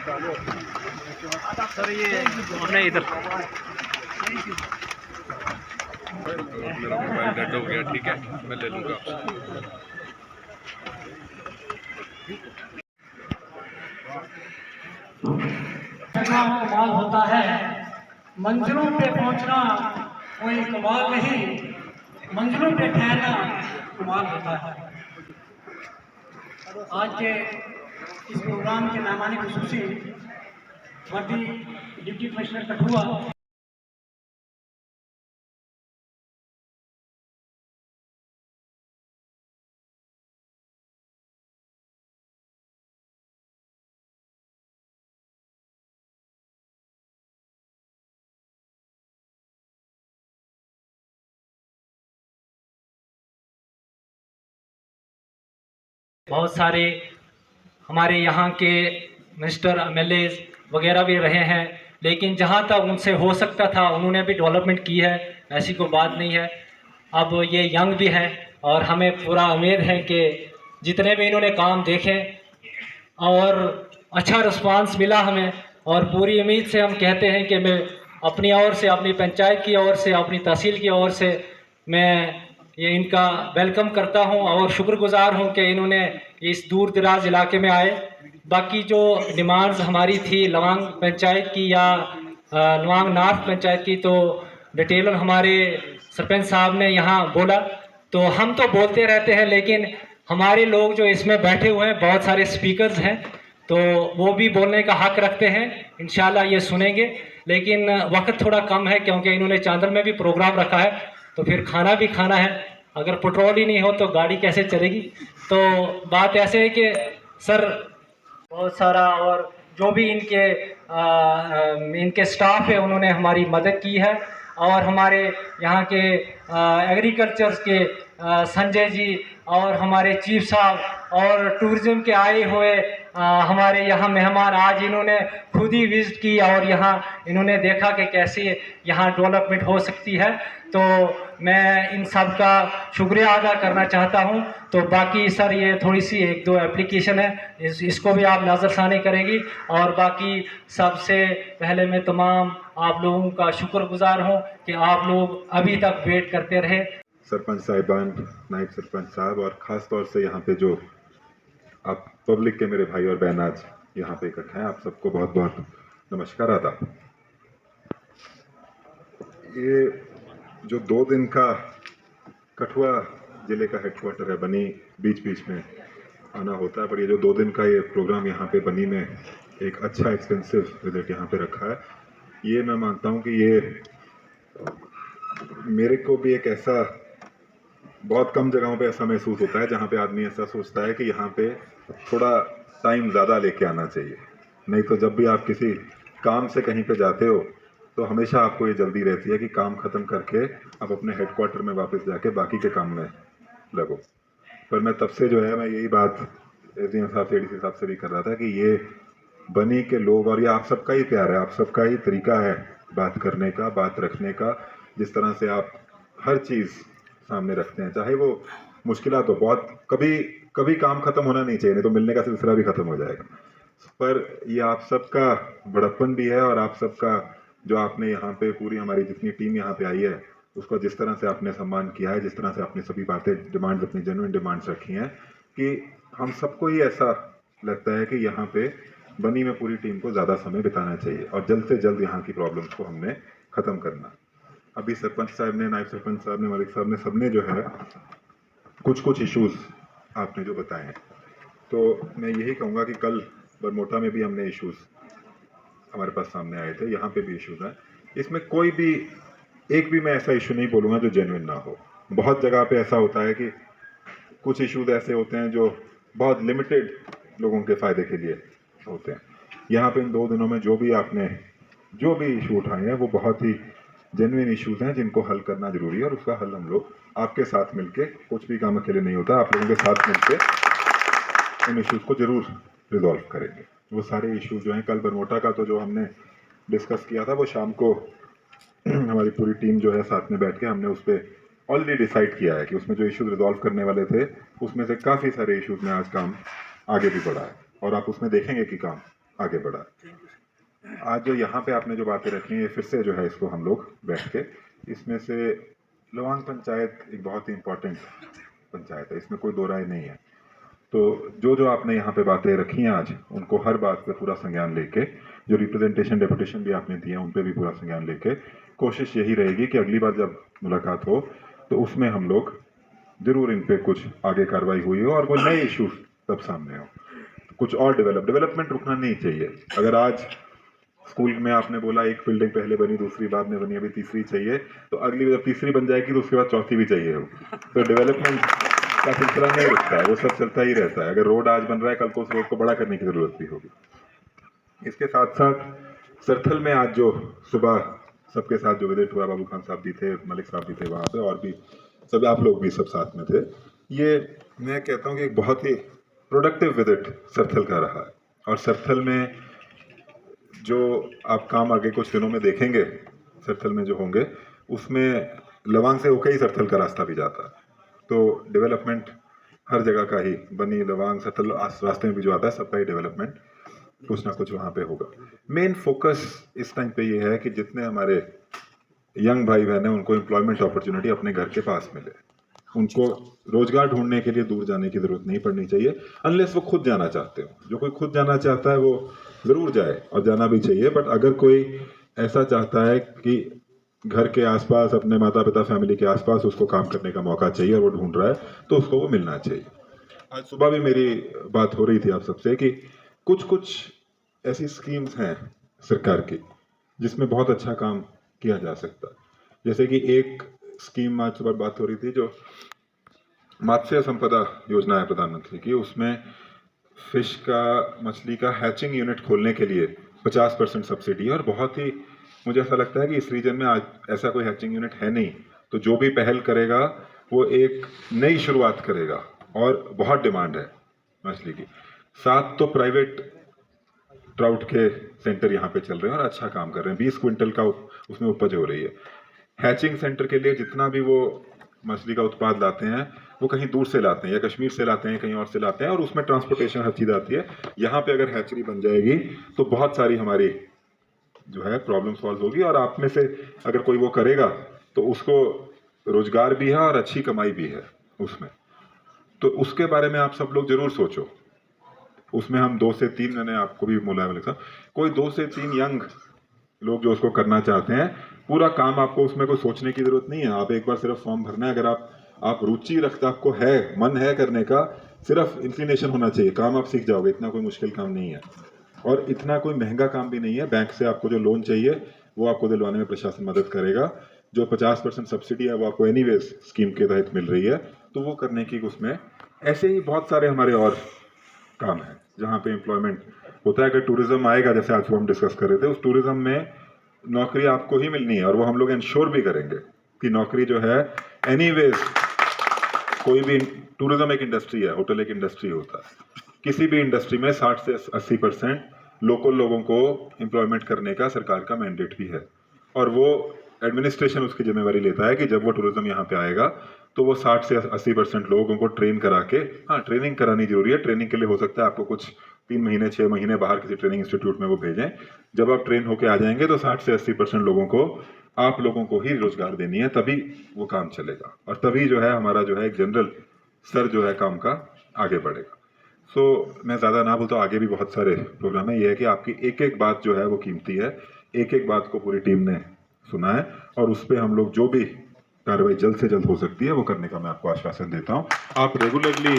Sir ये हमने इधर मेरा मोबाइल डेड हो गया, ठीक है मैं ले लूँगा आपसे। कमाल होता है, मंजिलों पे पहुंचना कोई कमाल नहीं, मंजिलों पे ठहरना कमाल होता है। आज के इस प्रोग्राम के मेहमानी खुसूसी वर्दी डिप्टी कमिश्नर कठुआ, बहुत सारे हमारे यहाँ के मिनिस्टर एमएलए वगैरह भी रहे हैं, लेकिन जहाँ तक उनसे हो सकता था उन्होंने भी डेवलपमेंट की है, ऐसी कोई बात नहीं है। अब ये यंग भी हैं और हमें पूरा उम्मीद है कि जितने भी इन्होंने काम देखे और अच्छा रिस्पांस मिला हमें, और पूरी उम्मीद से हम कहते हैं कि मैं अपनी ओर से, अपनी पंचायत की ओर से, अपनी तहसील की ओर से मैं ये इनका वेलकम करता हूं और शुक्रगुजार हूं कि इन्होंने इस दूर दराज इलाके में आए। बाकी जो डिमांड्स हमारी थी लवांग पंचायत की या लवांग नॉर्थ पंचायत की, तो डिटेलर हमारे सरपंच साहब ने यहाँ बोला, तो हम तो बोलते रहते हैं लेकिन हमारे लोग जो इसमें बैठे हुए हैं बहुत सारे स्पीकर्स हैं, तो वो भी बोलने का हक रखते हैं। इंशाल्लाह ये सुनेंगे, लेकिन वक्त थोड़ा कम है क्योंकि इन्होंने चांदल में भी प्रोग्राम रखा है, तो फिर खाना भी खाना है। अगर पेट्रोल ही नहीं हो तो गाड़ी कैसे चलेगी। तो बात ऐसे है कि सर बहुत सारा, और जो भी इनके स्टाफ है उन्होंने हमारी मदद की है, और हमारे यहाँ के एग्रीकल्चर के संजय जी और हमारे चीफ साहब और टूरिज़्म के आए हुए हमारे यहाँ मेहमान, आज इन्होंने खुद ही विज़िट की और यहाँ इन्होंने देखा कि कैसे यहाँ डेवलपमेंट हो सकती है। तो मैं इन सब का शुक्रिया अदा करना चाहता हूँ। तो बाकी सर ये थोड़ी सी एक दो एप्लीकेशन है, इसको भी आप नज़रसानी करेंगी। और बाकी सबसे पहले मैं तमाम आप लोगों का शुक्रगुजार हूँ कि आप लोग अभी तक वेट करते रहे। सरपंच साहिबान, नायब सरपंच साहब, और ख़ास तौर से यहाँ पे जो आप पब्लिक के मेरे भाई और बहन आज यहाँ पे इकट्ठे हैं, आप सबको बहुत बहुत नमस्कार, आदाब। ये जो 2 दिन का कठुआ ज़िले का हेडक्वार्टर है, बनी बीच बीच में आना होता है, पर ये जो 2 दिन का ये प्रोग्राम यहाँ पे बनी में एक अच्छा एक्सपेंसिव विजिट यहाँ पे रखा है, ये मैं मानता हूँ कि ये मेरे को भी एक ऐसा, बहुत कम जगहों पे ऐसा महसूस होता है जहाँ पे आदमी ऐसा सोचता है कि यहाँ पे थोड़ा टाइम ज़्यादा लेके आना चाहिए। नहीं तो जब भी आप किसी काम से कहीं पे जाते हो तो हमेशा आपको ये जल्दी रहती है कि काम ख़त्म करके आप अपने हेडक्वार्टर में वापस जाके बाकी के काम में लगो। पर मैं तब से जो है, मैं यही बात एसडीएम साहब से, एडीसी साहब से भी कर रहा था कि ये बनी के लोग, और ये आप सबका ही प्यार है, आप सबका ही तरीका है बात करने का, बात रखने का, जिस तरह से आप हर चीज़ सामने रखते हैं, चाहे वो मुश्किलात हो। बहुत कभी काम ख़त्म होना नहीं चाहिए, नहीं तो मिलने का सिलसिला भी ख़त्म हो जाएगा। पर ये आप सबका बड़प्पन भी है, और आप सबका जो आपने यहाँ पे पूरी हमारी जितनी टीम यहाँ पे आई है उसको जिस तरह से आपने सम्मान किया है, जिस तरह से आपने सभी बातें, डिमांड्स, अपनी जेन्युइन डिमांड्स रखी हैं, कि हम सबको ही ऐसा लगता है कि यहाँ पे बनी में पूरी टीम को ज़्यादा समय बिताना चाहिए और जल्द से जल्द यहाँ की प्रॉब्लम्स को हमने ख़त्म करना। अभी सरपंच साहब ने, नायब सरपंच साहब ने, मलिक साहब ने, सबने जो है कुछ इश्यूज़ आपने जो बताए हैं, तो मैं यही कहूँगा कि कल बरमोटा में भी हमने इश्यूज़ हमारे पास सामने आए थे, यहाँ पे भी इश्यूज़ हैं। इसमें कोई भी एक भी मैं ऐसा इशू नहीं बोलूँगा जो जेन्युइन ना हो। बहुत जगह पे ऐसा होता है कि कुछ इश्यूज़ ऐसे होते हैं जो बहुत लिमिटेड लोगों के फ़ायदे के लिए होते हैं। यहाँ पे इन 2 दिनों में जो भी इशू उठाए हैं वो बहुत ही जेन्युइन इश्यूज़ हैं जिनको हल करना ज़रूरी है, और उसका हल हम लोग आपके साथ मिलके, कुछ भी काम अकेले नहीं होता, आप लोगों के साथ मिलके इन इश्यूज़ को ज़रूर रिजॉल्व करेंगे। वो सारे इश्यूज़ जो हैं, कल बरमोटा का तो जो हमने डिस्कस किया था, वो शाम को हमारी पूरी टीम जो है साथ में बैठ के हमने उस पर ऑलरेडी डिसाइड किया है कि उसमें जो इश्यूज़ रिजॉल्व करने वाले थे उसमें से काफ़ी सारे इश्यूज़ में आज काम आगे भी बढ़ा है, और आप उसमें देखेंगे कि काम आगे बढ़ा। आज जो यहाँ पे आपने जो बातें रखी हैं, फिर से जो है इसको हम लोग बैठ के, इसमें से लवांग पंचायत एक बहुत ही इम्पोर्टेंट पंचायत है, इसमें कोई दो राय नहीं है। तो जो आपने यहाँ पे बातें रखी हैं आज, उनको हर बात पे पूरा संज्ञान लेके, जो रिप्रेजेंटेशन डेपुटेशन भी आपने दिए हैं उन पे भी पूरा संज्ञान लेके, कोशिश यही रहेगी कि अगली बार जब मुलाकात हो तो उसमें हम लोग जरूर इन पे कुछ आगे कार्रवाई हुई हो और कोई नए इश्यूज तब सामने हो, कुछ और डेवलपमेंट रुकना नहीं चाहिए। अगर आज स्कूल में आपने बोला एक बिल्डिंग पहले बनी, दूसरी बाद में बनी, अभी तीसरी चाहिए, तो अगली जब तीसरी बन जाएगी तो उसके बाद चौथी भी चाहिए हो। तो डेवलपमेंट का सिलसिला नहीं रुकता है, वो सब चलता ही रहता है। अगर रोड आज बन रहा है, कल को उस रोड को बड़ा करने की जरूरत भी होगी। इसके साथ साथ सरथल में आज जो सुबह सबके साथ जो विजिट हुआ, बाबू खान साहब भी थे, मलिक साहब भी थे वहाँ पे, और भी सब आप लोग भी सब साथ में थे। ये मैं कहता हूँ कि एक बहुत ही प्रोडक्टिव विजिट सरथल का रहा है। और सरथल में जो आप काम आगे कुछ दिनों में देखेंगे सरथल में जो होंगे, उसमें लवांग से होकर ही सरथल का रास्ता भी जाता है। तो डेवलपमेंट हर जगह का ही, बनी, लवांग, सरथल रास्ते में भी जो आता है सबका ही डेवलपमेंट कुछ ना कुछ वहाँ पे होगा। मेन फोकस इस टाइम पे ये है कि जितने हमारे यंग भाई बहन हैं उनको एम्प्लॉयमेंट अपॉर्चुनिटी अपने घर के पास मिले। उनको रोजगार ढूंढने के लिए दूर जाने की जरूरत नहीं पड़नी चाहिए, अनलेस वो खुद जाना चाहते हो। जो कोई खुद जाना चाहता है वो जरूर जाए और जाना भी चाहिए, बट अगर कोई ऐसा चाहता है कि घर के आसपास, अपने माता पिता फैमिली के आसपास उसको काम करने का मौका चाहिए और वो ढूंढ रहा है, तो उसको वो मिलना चाहिए। आज सुबह भी मेरी बात हो रही थी आप सबसे कि कुछ ऐसी स्कीम्स हैं सरकार की जिसमें बहुत अच्छा काम किया जा सकता है। जैसे कि एक स्कीम आज सुबह बात हो रही थी, जो मत्स्य संपदा योजना है प्रधानमंत्री की, उसमें फिश का, मछली का हैचिंग यूनिट खोलने के लिए 50% सब्सिडी है। और बहुत ही मुझे ऐसा लगता है कि इस रीजन में आज ऐसा कोई हैचिंग यूनिट है नहीं, तो जो भी पहल करेगा वो एक नई शुरुआत करेगा। और बहुत डिमांड है मछली की। 7 तो प्राइवेट ट्राउट के सेंटर यहाँ पे चल रहे हैं और अच्छा काम कर रहे हैं, 20 क्विंटल का उसमें उपज हो रही है। हैचिंग सेंटर के लिए जितना भी वो मछली का उत्पाद लाते हैं वो कहीं दूर से लाते हैं, या कश्मीर से लाते हैं, कहीं और से लाते हैं, और उसमें ट्रांसपोर्टेशन हर चीज़ आती है। यहाँ पे अगर हैचरी बन जाएगी तो बहुत सारी हमारी जो है प्रॉब्लम सॉल्व होगी, और आप में से अगर कोई वो करेगा तो उसको रोजगार भी है और अच्छी कमाई भी है उसमें। तो उसके बारे में आप सब लोग जरूर सोचो। उसमें हम 2 से 3, मैंने आपको भी बोला है, कोई 2 से 3 यंग लोग जो उसको करना चाहते हैं, पूरा काम आपको उसमें कोई सोचने की जरूरत नहीं है। आप एक बार सिर्फ फॉर्म भरना है। अगर आप रुचि रखते, आपको है, मन है करने का, सिर्फ इंक्लिनेशन होना चाहिए, काम आप सीख जाओगे। इतना कोई मुश्किल काम नहीं है और इतना कोई महंगा काम भी नहीं है। बैंक से आपको जो लोन चाहिए वो आपको दिलवाने में प्रशासन मदद करेगा। जो 50% सब्सिडी है वो आपको एनीवेज स्कीम के तहत मिल रही है, तो वो करने की उसमें। ऐसे ही बहुत सारे हमारे और काम है जहाँ पे एम्प्लॉयमेंट होता है। अगर टूरिज्म आएगा, जैसे आज हम डिस्कस कर रहे थे, उस टूरिज्म में नौकरी आपको ही मिलनी है, और वो हम लोग इंश्योर भी करेंगे कि नौकरी जो है एनीवेज, कोई भी, टूरिज्म एक इंडस्ट्री है, होटल एक इंडस्ट्री होता है, किसी भी इंडस्ट्री में 60 से 80% लोकल लोगों को एम्प्लॉयमेंट करने का सरकार का मैंडेट भी है। और वो एडमिनिस्ट्रेशन उसकी जिम्मेवारी लेता है कि जब वो टूरिज्म यहाँ पे आएगा तो वो 60 से 80% लोगों को ट्रेन करा के, हाँ ट्रेनिंग करानी जरूरी है। ट्रेनिंग के लिए हो सकता है आपको कुछ 3 महीने 6 महीने बाहर किसी ट्रेनिंग इंस्टीट्यूट में वो भेजें। जब आप ट्रेन होके आ जाएंगे तो 60 से 80% लोगों को, आप लोगों को ही रोजगार देनी है, तभी वो काम चलेगा और तभी जो है हमारा जो है एक जनरल स्तर जो है काम का आगे बढ़ेगा। मैं ज़्यादा ना बोलता, आगे भी बहुत सारे प्रोग्राम है। ये है कि आपकी एक एक बात जो है वो कीमती है, एक एक बात को पूरी टीम ने सुना है और उस पर हम लोग जो भी कार्रवाई जल्द से जल्द हो सकती है वो करने का मैं आपको आश्वासन देता हूँ। आप रेगुलरली